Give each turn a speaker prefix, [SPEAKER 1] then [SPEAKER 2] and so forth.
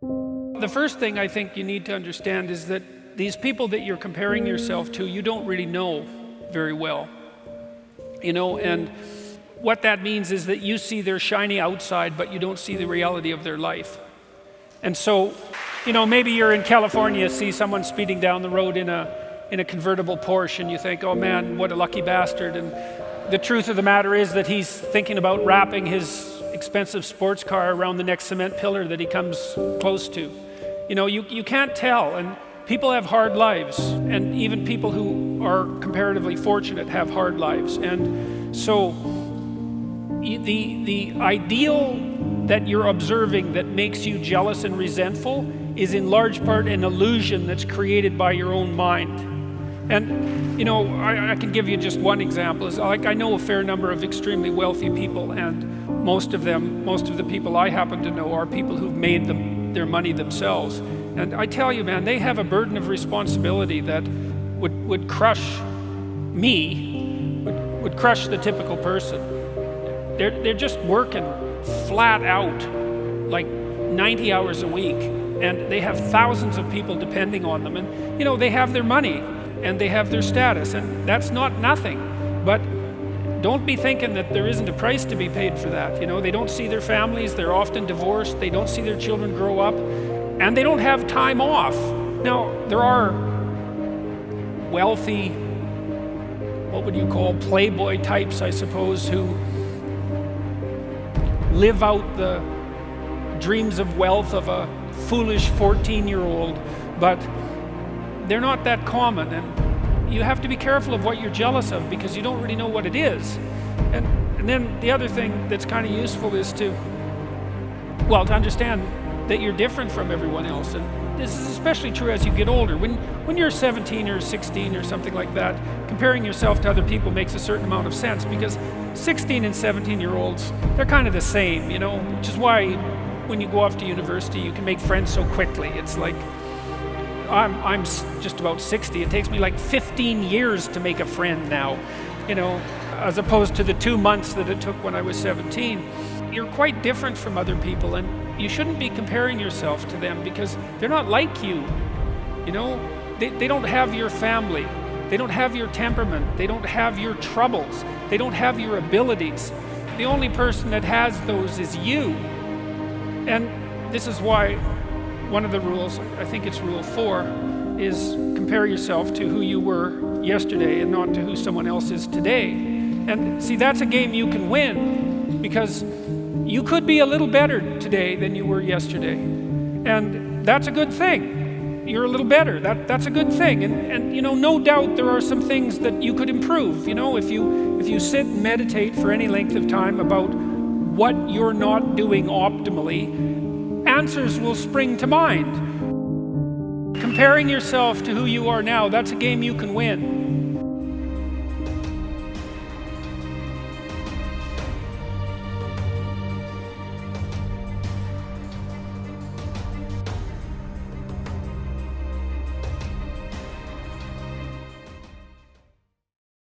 [SPEAKER 1] The first thing I think you need to understand is that these people that you're comparing yourself to, you don't really know very well. And what that means is that you see their shiny outside, but you don't see the reality of their life. And so, maybe you're in California, see someone speeding down the road in a convertible Porsche, and you think, oh man, what a lucky bastard. And the truth of the matter is that he's thinking about wrapping his expensive sports car around the next cement pillar that he comes close to. You can't tell, and people have hard lives, and even people who are comparatively fortunate have hard lives. And so the ideal that you're observing that makes you jealous and resentful is in large part an illusion that's created by your own mind. And I can give you just one example. Is like I know a fair number of extremely wealthy people, and most of the people I happen to know are people who've made their money themselves. And I tell you, man, they have a burden of responsibility that would crush me, would crush the typical person. They're just working flat out, like 90 hours a week, and they have thousands of people depending on them. And they have their money and they have their status, and that's not nothing. But don't be thinking that there isn't a price to be paid for that. They don't see their families, they're often divorced, they don't see their children grow up, and they don't have time off. Now, there are wealthy, what would you call, playboy types, I suppose, who live out the dreams of wealth of a foolish 14-year-old, but they're not that common. And you have to be careful of what you're jealous of, because you don't really know what it is. And then the other thing that's kind of useful is to understand that you're different from everyone else. And this is especially true as you get older. When you're 17 or 16 or something like that, comparing yourself to other people makes a certain amount of sense, because 16 and 17-year-olds, they're kind of the same, which is why when you go off to university, you can make friends so quickly. It's like, I'm just about 60. It takes me like 15 years to make a friend now, as opposed to the 2 months that it took when I was 17. You're quite different from other people, and you shouldn't be comparing yourself to them, because they're not like you. They don't have your family. They don't have your temperament. They don't have your troubles. They don't have your abilities. The only person that has those is you. And this is why one of the rules, I think it's rule 4, is compare yourself to who you were yesterday and not to who someone else is today. And see, that's a game you can win, because you could be a little better today than you were yesterday. And that's a good thing. You're a little better. That's a good thing. And no doubt there are some things that you could improve. If you sit and meditate for any length of time about what you're not doing optimally, answers will spring to mind. Comparing yourself to who you are now, that's a game you can win.